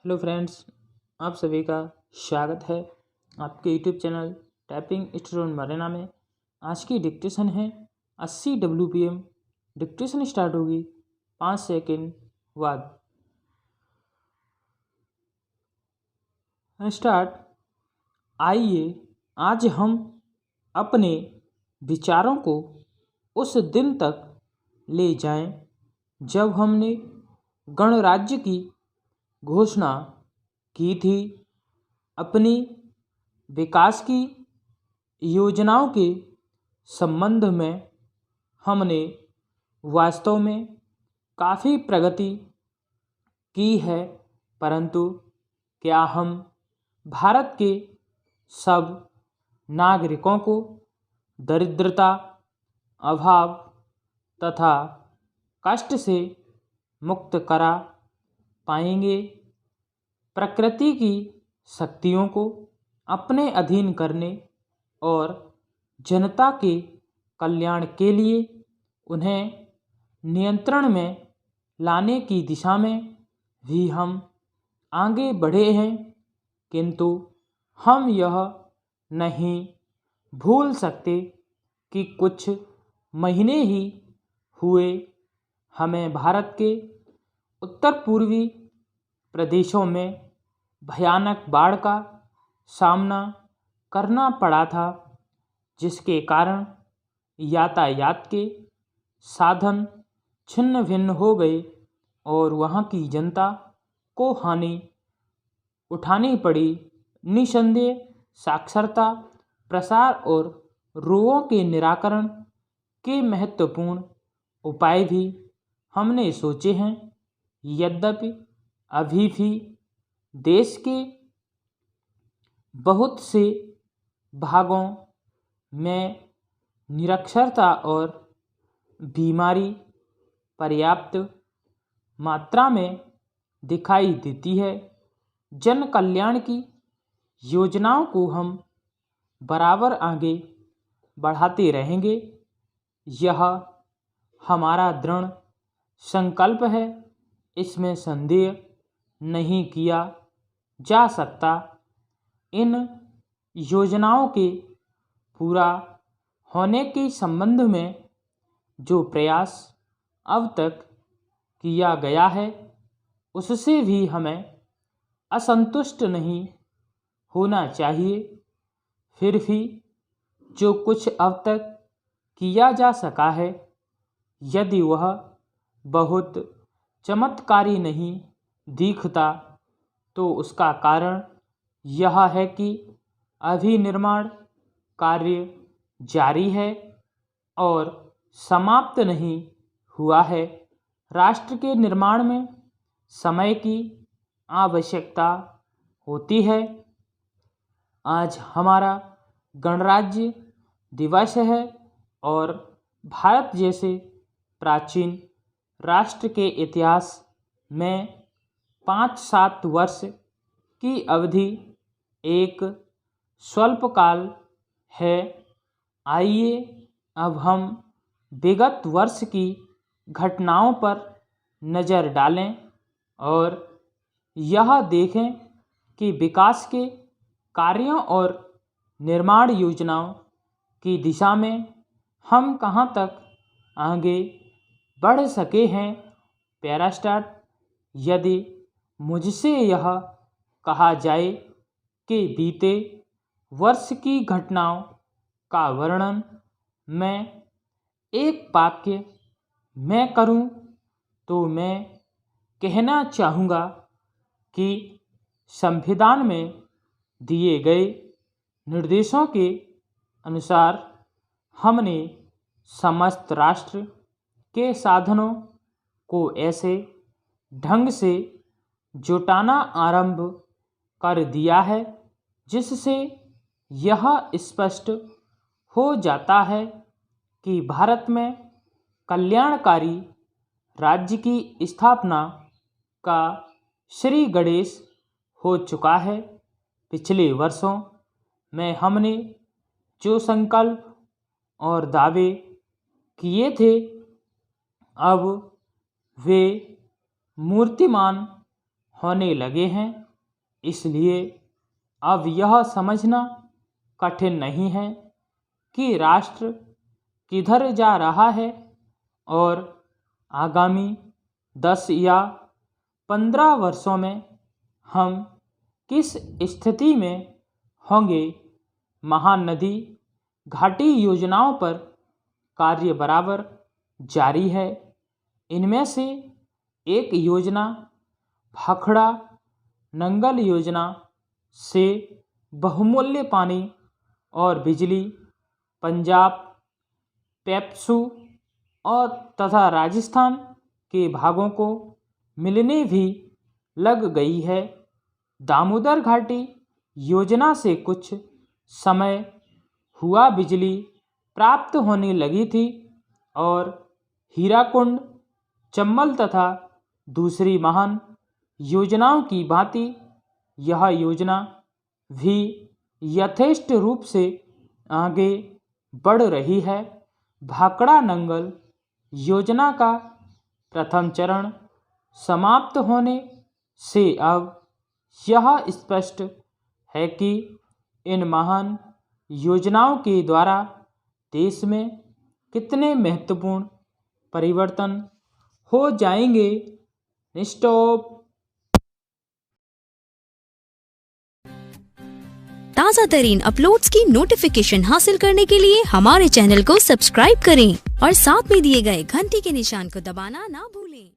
Hello friends, आप सभी का स्वागत है आपके यूट्यूब चैनल टाइपिंग स्टूडेंट मरेना में। आज की डिक्टेशन है 80 WPM। डिक्टेशन स्टार्ट होगी 5 सेकंड बाद। स्टार्ट। आइए आज हम अपने विचारों को उस दिन तक ले जाएं जब हमने गणराज्य की घोषणा की थी। अपनी विकास की योजनाओं के संबंध में हमने वास्तव में काफ़ी प्रगति की है, परंतु क्या हम भारत के सब नागरिकों को दरिद्रता, अभाव तथा कष्ट से मुक्त करा पाएंगे? प्रकृति की शक्तियों को अपने अधीन करने और जनता के कल्याण के लिए उन्हें नियंत्रण में लाने की दिशा में भी हम आगे बढ़े हैं, किंतु हम यह नहीं भूल सकते कि कुछ महीने ही हुए हमें भारत के उत्तर पूर्वी प्रदेशों में भयानक बाढ़ का सामना करना पड़ा था, जिसके कारण यातायात के साधन छिन्न भिन्न हो गए और वहाँ की जनता को हानि उठानी पड़ी। निसंदेह साक्षरता, प्रसार और रोगों के निराकरण के महत्वपूर्ण उपाय भी हमने सोचे हैं। यद्यपि अभी भी देश के बहुत से भागों में निरक्षरता और बीमारी पर्याप्त मात्रा में दिखाई देती है। जन कल्याण की योजनाओं को हम बराबर आगे बढ़ाते रहेंगे। यह हमारा दृढ़ संकल्प है, इसमें संदेह नहीं किया जा सकता। इन योजनाओं के पूरा होने के संबंध में जो प्रयास अब तक किया गया है, उससे भी हमें असंतुष्ट नहीं होना चाहिए। फिर भी जो कुछ अब तक किया जा सका है, यदि वह बहुत चमत्कारी नहीं दिखता, तो उसका कारण यह है कि अभी निर्माण कार्य जारी है और समाप्त नहीं हुआ है। राष्ट्र के निर्माण में समय की आवश्यकता होती है। आज हमारा गणराज्य दिवस है और भारत जैसे प्राचीन राष्ट्र के इतिहास में 5-7 वर्ष की अवधि एक स्वल्पकाल है। आइए अब हम विगत वर्ष की घटनाओं पर नज़र डालें और यह देखें कि विकास के कार्यों और निर्माण योजनाओं की दिशा में हम कहां तक आगे बढ़ सके हैं। Para start. यदि मुझसे यह कहा जाए कि बीते वर्ष की घटनाओं का वर्णन मैं एक वाक्य में करूं, तो मैं कहना चाहूँगा कि संविधान में दिए गए निर्देशों के अनुसार हमने समस्त राष्ट्र के साधनों को ऐसे ढंग से जुटाना आरंभ कर दिया है जिससे यह स्पष्ट हो जाता है कि भारत में कल्याणकारी राज्य की स्थापना का श्री गणेश हो चुका है। पिछले वर्षों में हमने जो संकल्प और दावे किए थे, अब वे मूर्तिमान होने लगे हैं। इसलिए अब यह समझना कठिन नहीं है कि राष्ट्र किधर जा रहा है और आगामी 10 या 15 वर्षों में हम किस स्थिति में होंगे। महानदी घाटी योजनाओं पर कार्य बराबर जारी है। इनमें से एक योजना भाखड़ा नंगल योजना से बहुमूल्य पानी और बिजली पंजाब, पेप्सू और तथा राजस्थान के भागों को मिलने भी लग गई है। दामोदर घाटी योजना से कुछ समय हुआ बिजली प्राप्त होने लगी थी और हीराकुंड, चंबल तथा दूसरी महान योजनाओं की भांति यह योजना भी यथेष्ट रूप से आगे बढ़ रही है। भाखड़ा नंगल योजना का प्रथम चरण समाप्त होने से अब यह स्पष्ट है कि इन महान योजनाओं के द्वारा देश में कितने महत्वपूर्ण परिवर्तन हो जाएंगे। स्टॉप। ताज़ा तरीन अपलोड्स की नोटिफिकेशन हासिल करने के लिए हमारे चैनल को सब्सक्राइब करें और साथ में दिए गए घंटी के निशान को दबाना ना भूलें।